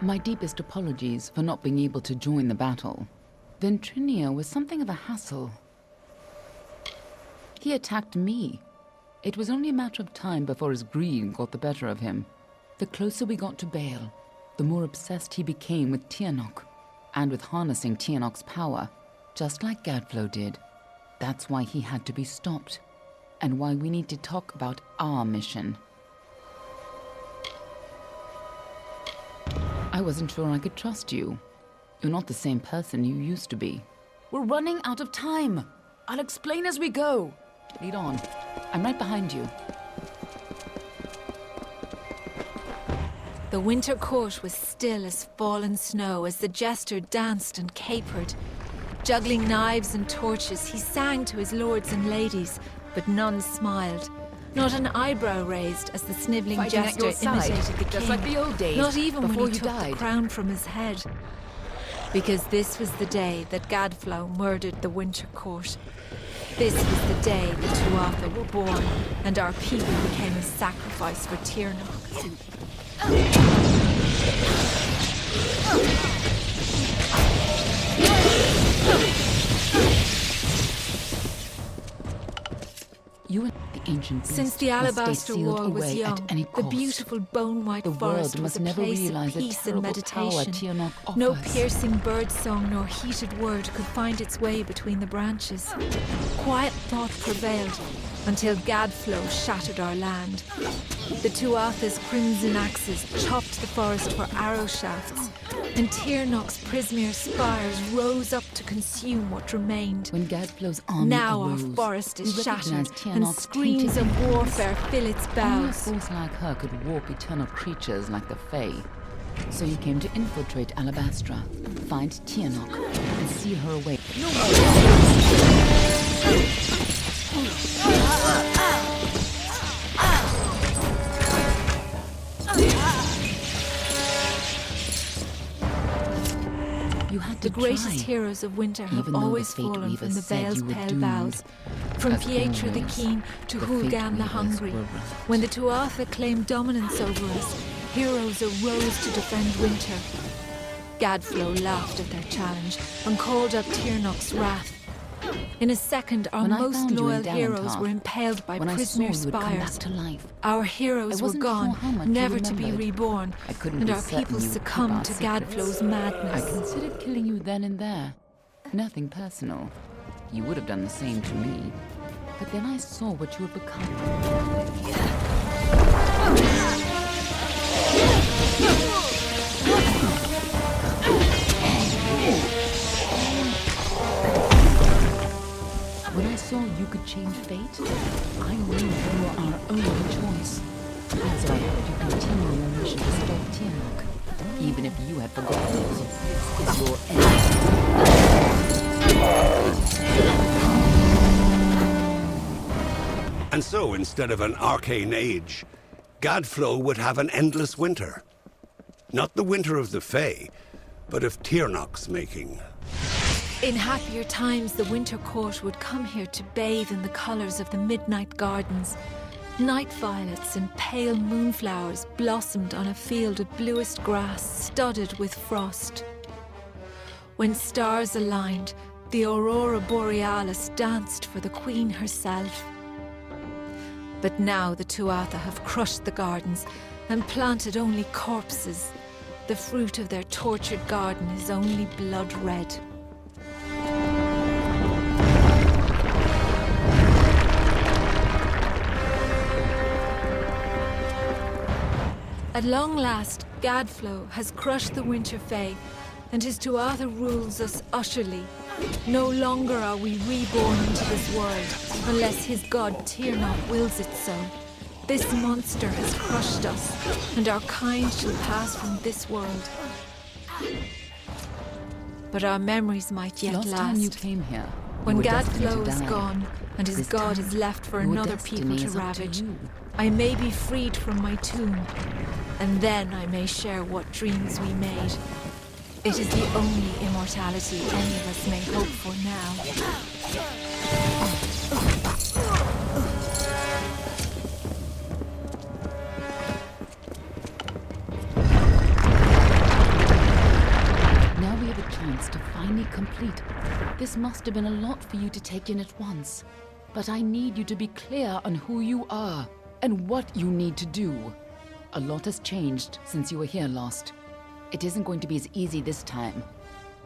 My deepest apologies for not being able to join the battle. Ventrinia was something of a hassle. He attacked me. It was only a matter of time before his greed got the better of him. The closer we got to Bale, the more obsessed he became with Tirnock, and with harnessing Tirnock's power, just like Gadflow did. That's why he had to be stopped, and why we need to talk about our mission. I wasn't sure I could trust you. You're not the same person you used to be. We're running out of time. I'll explain as we go. Lead on. I'm right behind you. The winter court was still as fallen snow as the jester danced and capered. Juggling knives and torches, he sang to his lords and ladies, but none smiled. Not an eyebrow raised as the snivelling jester imitated the king. Just like the old days, not even when before he you took died. the crown from his head. Because this was the day that Gadflow murdered the winter court. This was the day the Tuatha were born, and our people became a sacrifice for Tirnock. You and the ancient beast Since the must stay Alabaster sealed War was away young, at any the cost. beautiful bone-white The forest world was must a never place realize of the peace and terrible power meditation. Tirnock offers. No piercing birdsong nor heated word could find its way between the branches. Quiet thought prevailed until Gadflow shattered our land. The Tuatha's crimson axes chopped the forest for arrow shafts, and Tirnock's Prismere spires rose up to consume what remained. When Gadflow's army Now arose, our forest is we shattered, recognized and Tirnock's screams tainted of influence. warfare fill its Only a boughs. force like her could warp eternal creatures like the Fae. So you came to infiltrate Alabastra, find Tirnock, and seal her away. No You had to The greatest try. heroes of winter have Even though the always Fate fallen Weaver from the said Vale's you were pale doomed. boughs. From As Pietro the always, Keen to the Fate Hulgan the Weavers Hungry. were right. When the Tuatha claimed dominance over us, heroes arose to defend winter. Gadflow laughed at their challenge and called up Tirnock's wrath. In a second, our When I most found you in loyal heroes Dalentar, were impaled by when I saw you Prismere would come back spires. to life, Our heroes I were wasn't sure gone, how much you never to be remembered. reborn, I couldn't and be our certain people you would keep succumbed our to secrets. Gadflow's I madness. considered killing you then and there. Nothing personal. You would have done the same to me. But then I saw what you had become. When I saw you could change fate, I knew you were our only choice. So I helped you continue your mission to stop Tirnock, even if you had forgotten it. This is your end. And so, instead of an arcane age, Gadflow would have an endless winter. Not the winter of the Fae, but of Tirnock's making. In happier times, the winter court would come here to bathe in the colors of the midnight gardens. Night violets and pale moonflowers blossomed on a field of bluest grass studded with frost. When stars aligned, the aurora borealis danced for the queen herself. But now the Tuatha have crushed the gardens and planted only corpses. The fruit of their tortured garden is only blood red. At long last, Gadflow has crushed the Winter Fae, and his Tuatha rules us utterly. No longer are we reborn into this world, unless his god Tirnock wills it so. This monster has crushed us, and our kind shall pass from this world. But our memories might yet Last time you last. came here, When you were destined Gadflow to is die. gone, and his This god time, is left for your another people destiny to is up ravage, you. I may be freed from my tomb, and then I may share what dreams we made. It is the only immortality any of us may hope for now. This must have been a lot for you to take in at once. But I need you to be clear on who you are and what you need to do. A lot has changed since you were here last. It isn't going to be as easy this time.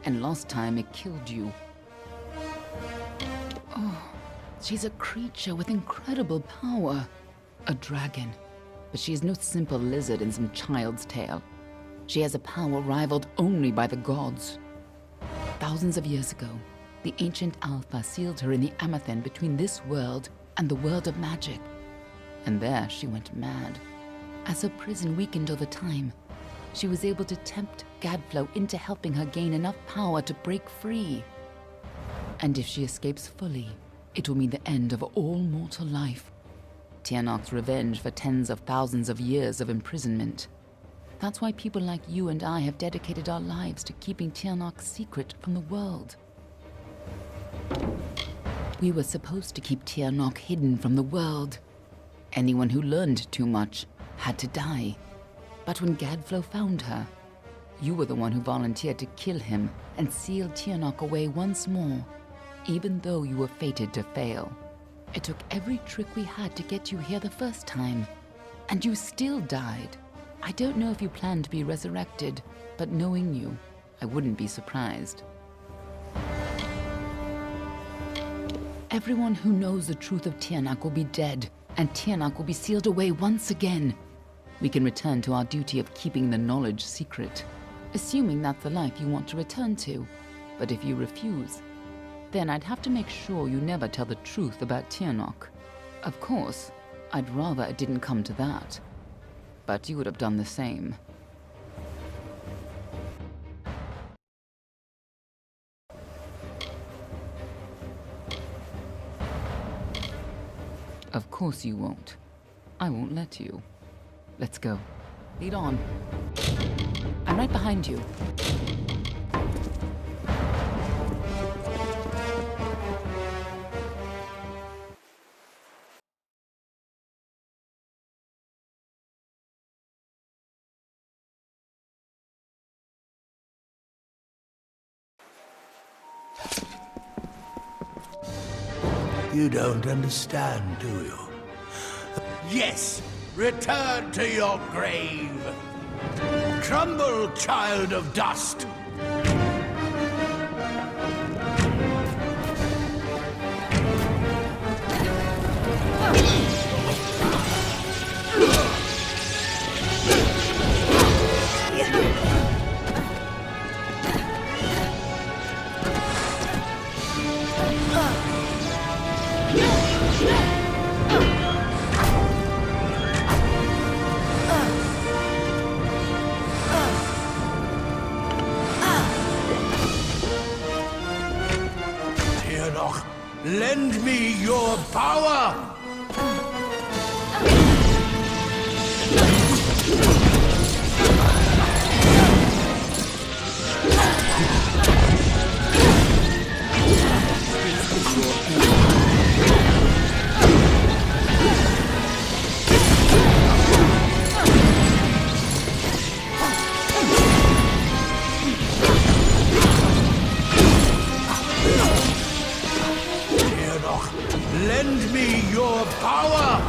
And last time it killed you. Oh, she's a creature with incredible power. A dragon. But she is no simple lizard in some child's tale. She has a power rivaled only by the gods. Thousands of years ago, the ancient Alpha sealed her in the Amethyst between this world and the world of magic. And there she went mad. As her prison weakened over time, she was able to tempt Gadflow into helping her gain enough power to break free. And if she escapes fully, it will mean the end of all mortal life. Tirnock's revenge for tens of thousands of years of imprisonment. That's why people like you and I have dedicated our lives to keeping Tirnock's secret from the world. We were supposed to keep Tirnock hidden from the world. Anyone who learned too much had to die. But when Gadflow found her, you were the one who volunteered to kill him and seal Tirnock away once more, even though you were fated to fail. It took every trick we had to get you here the first time, and you still died. I don't know if you plan to be resurrected, but knowing you, I wouldn't be surprised. Everyone who knows the truth of Tirnock will be dead, and Tirnock will be sealed away once again. We can return to our duty of keeping the knowledge secret, assuming that's the life you want to return to. But if you refuse, then I'd have to make sure you never tell the truth about Tirnock. Of course, I'd rather it didn't come to that. But you would have done the same. Of course you won't. I won't let you. Let's go. Lead on. I'm right behind you. You don't understand, do you? Yes! Return to your grave! Crumble, child of dust! Tirnock, lend me your power! Lend me your power!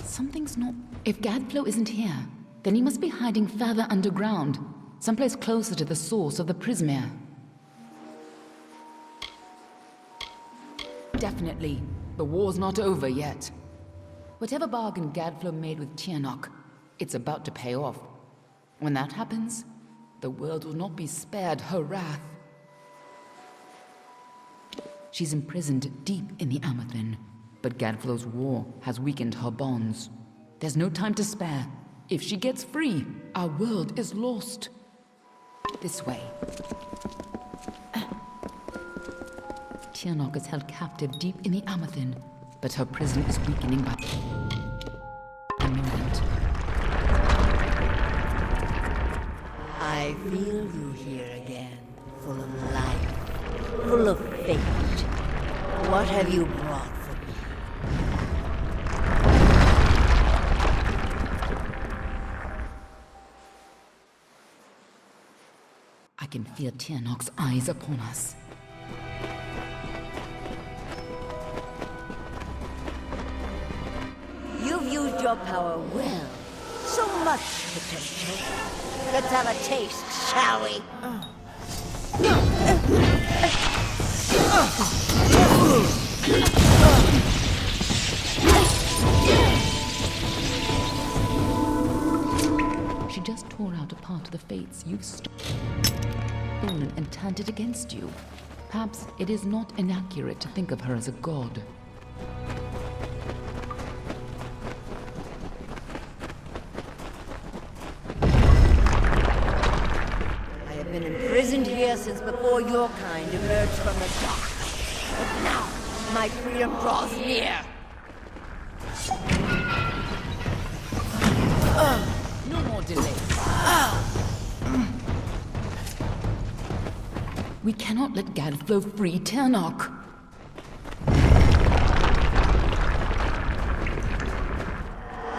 Something's not... If Gadflow isn't here, then he must be hiding further underground, someplace closer to the source of the Prismere. Definitely. The war's not over yet. Whatever bargain Gadflow made with Tirnock, it's about to pay off. When that happens, the world will not be spared her wrath. She's imprisoned deep in the Amethyst, but Gadflow's war has weakened her bonds. There's no time to spare. If she gets free, our world is lost. This way. Tirnock is held captive deep in the Amathin, but her prison is weakening by a moment. I feel you here again, full of life, full of fate. What have you brought for me? I can feel Tirnock's eyes upon us. You've used your power well. So much potential. Let's have a taste, shall we? She just tore out a part of the fates you've stolen and turned it against you. Perhaps it is not inaccurate to think of her as a god. I have been imprisoned here since before your kind emerged from the dark. But now, my freedom draws near. No more delay. We cannot let Gadflow free Tirnock.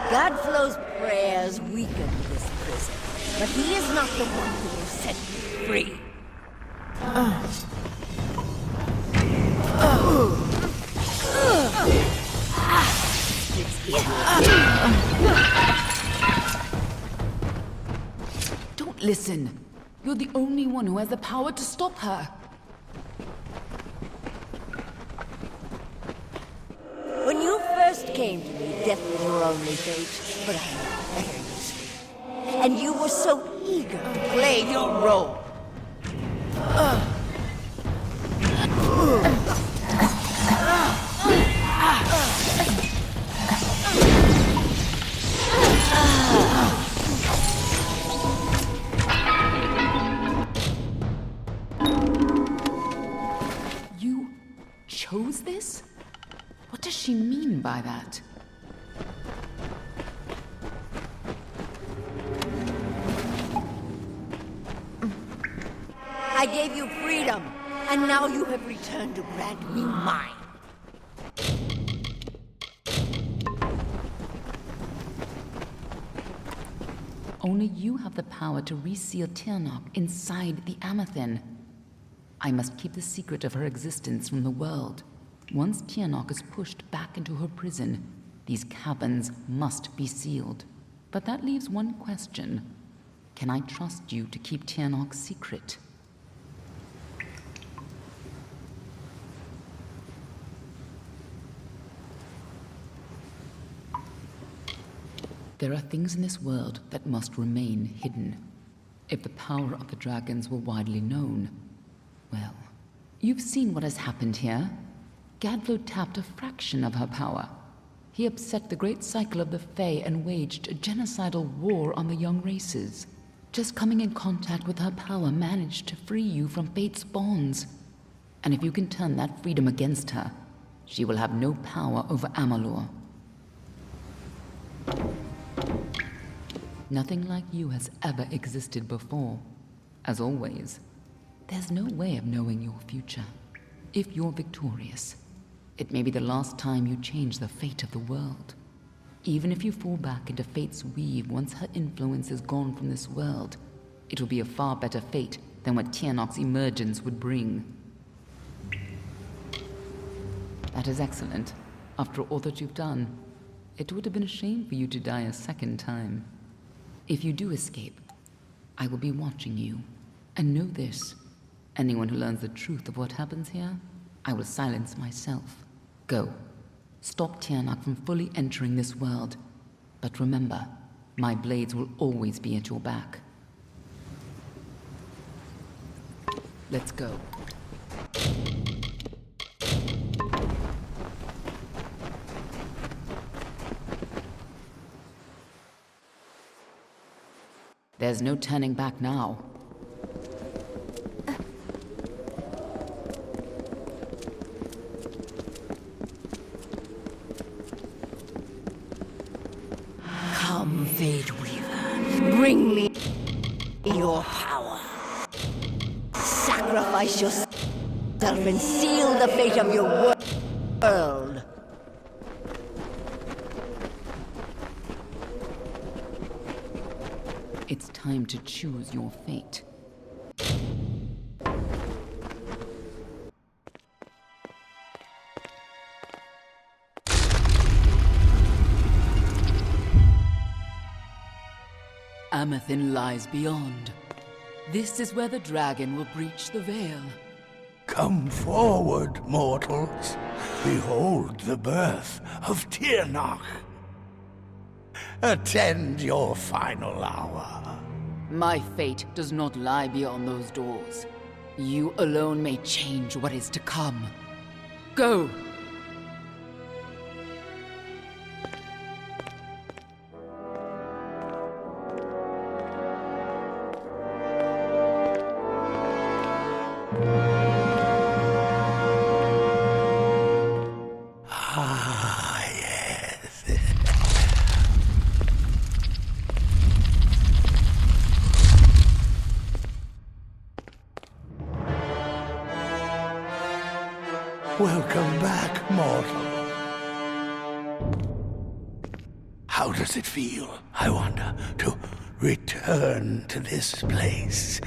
Gadflow's prayers weakened this prison, but he is not the one who will set me free. Don't listen. You're the only one who has the power to stop her. When you first came to me, death was your only fate, but I know better, you see. And you were so eager to play your role. You chose this? What does she mean by that? I gave you freedom, and now you have returned to grant me mine. Only you have the power to reseal Tirnock inside the Amathin. I must keep the secret of her existence from the world. Once Tirnock is pushed back into her prison, these caverns must be sealed. But that leaves one question. Can I trust you to keep Tirnock's secret? There are things in this world that must remain hidden. If the power of the dragons were widely known, well, you've seen what has happened here. Gadflow tapped a fraction of her power. He upset the great cycle of the Fae and waged a genocidal war on the young races. Just coming in contact with her power managed to free you from fate's bonds. And if you can turn that freedom against her, she will have no power over Amalur. Nothing like you has ever existed before. As always, there's no way of knowing your future. If you're victorious, it may be the last time you change the fate of the world. Even if you fall back into fate's weave once her influence is gone from this world, it will be a far better fate than what Tirnock's emergence would bring. That is excellent. After all that you've done, it would have been a shame for you to die a second time. If you do escape, I will be watching you. And know this, anyone who learns the truth of what happens here, I will silence myself. Go. Stop Tirnock from fully entering this world. But remember, my blades will always be at your back. Let's go. There's no turning back now. Come, Fate Weaver. Bring me your power. Sacrifice yourself and seal the fate of your world. It's time to choose your fate. Amathin lies beyond. This is where the dragon will breach the veil. Come forward, mortals. Behold the birth of Tirnock. Attend your final hour. My fate does not lie beyond those doors. You alone may change what is to come. Go! Ah, yes. Welcome back, mortal. How does it feel, I wonder, to return to this place?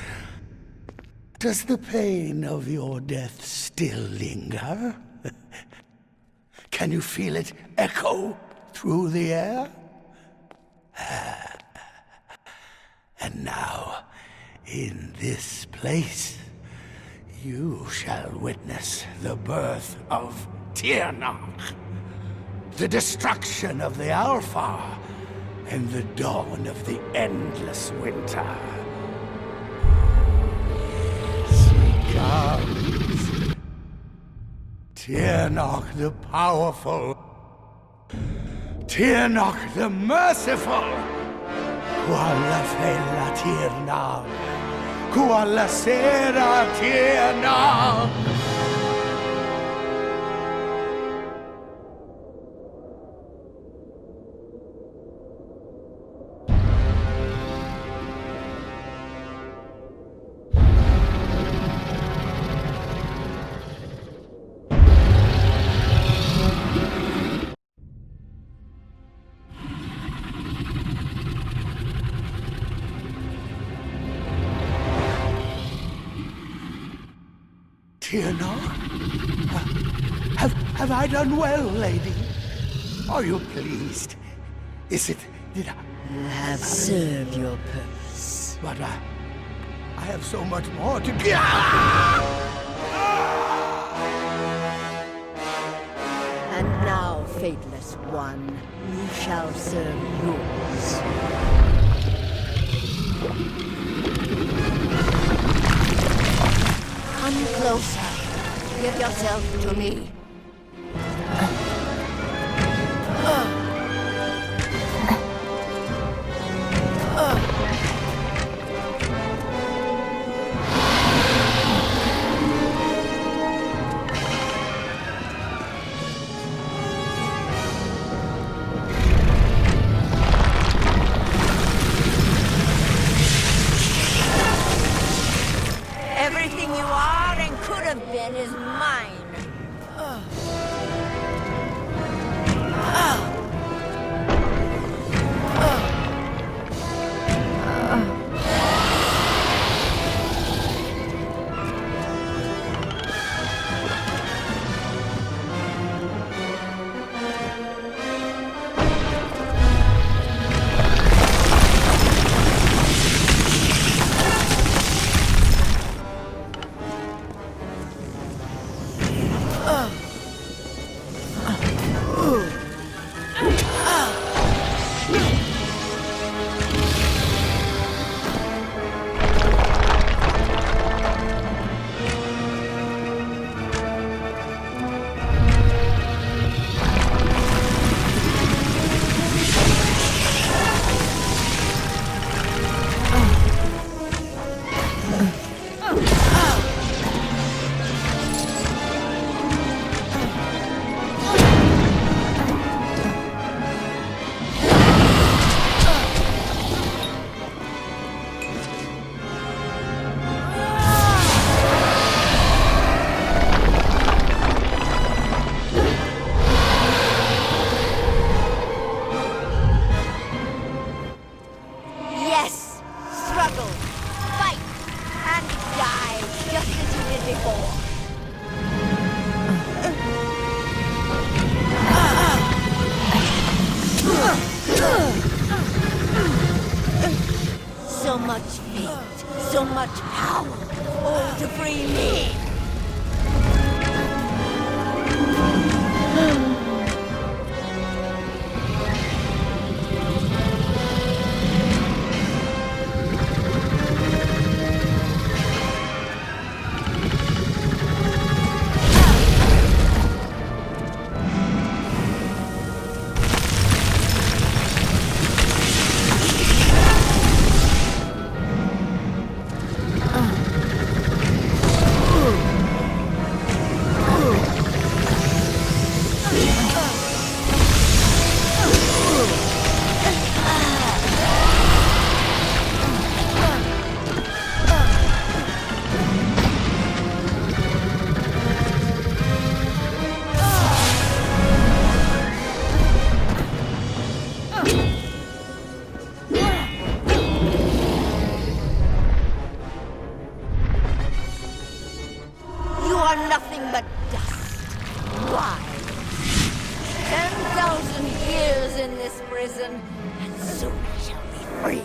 Does the pain of your death still linger? Can you feel it echo through the air? And now, in this place, you shall witness the birth of Tirnock, the destruction of the Alpha, and the dawn of the endless winter. She comes. Tirnock the powerful. Tirnock the merciful. Qualla fella Tirnock. Qualla sera Tirnock. Tirnock? Have I done well, lady? Are you pleased? Did I... You have served your purpose. But I have so much more to give. And now, Fateless One, you shall serve yours. Come closer. Give yourself to me. Everything you are and could have been is mine. before. So much fate, so much power, all to free me. Nothing but dust. Why? 10,000 years in this prison, and soon I shall be free.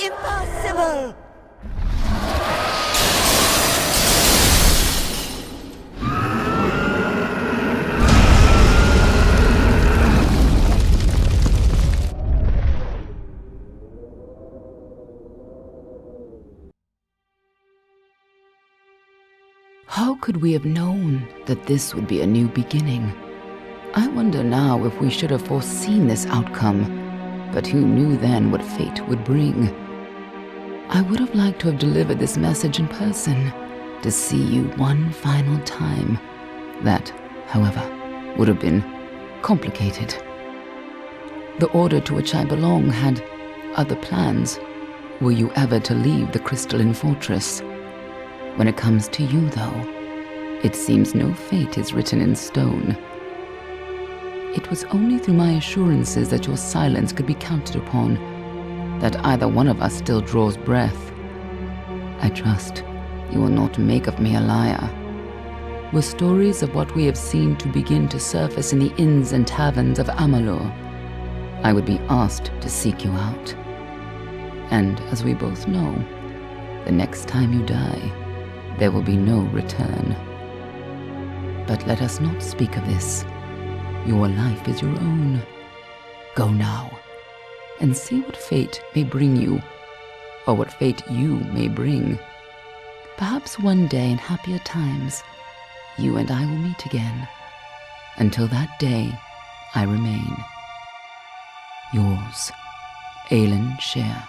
Impossible! How could we have known that this would be a new beginning? I wonder now if we should have foreseen this outcome, but who knew then what fate would bring? I would have liked to have delivered this message in person, to see you one final time. That, however, would have been complicated. The order to which I belong had other plans. Were you ever to leave the crystalline fortress? When it comes to you, though, it seems no fate is written in stone. It was only through my assurances that your silence could be counted upon that either one of us still draws breath. I trust you will not make of me a liar. Were stories of what we have seen to begin to surface in the inns and taverns of Amalur, I would be asked to seek you out. And as we both know, the next time you die, there will be no return. But let us not speak of this. Your life is your own. Go now, and see what fate may bring you, or what fate you may bring. Perhaps one day in happier times, you and I will meet again. Until that day, I remain yours, Aelin Share.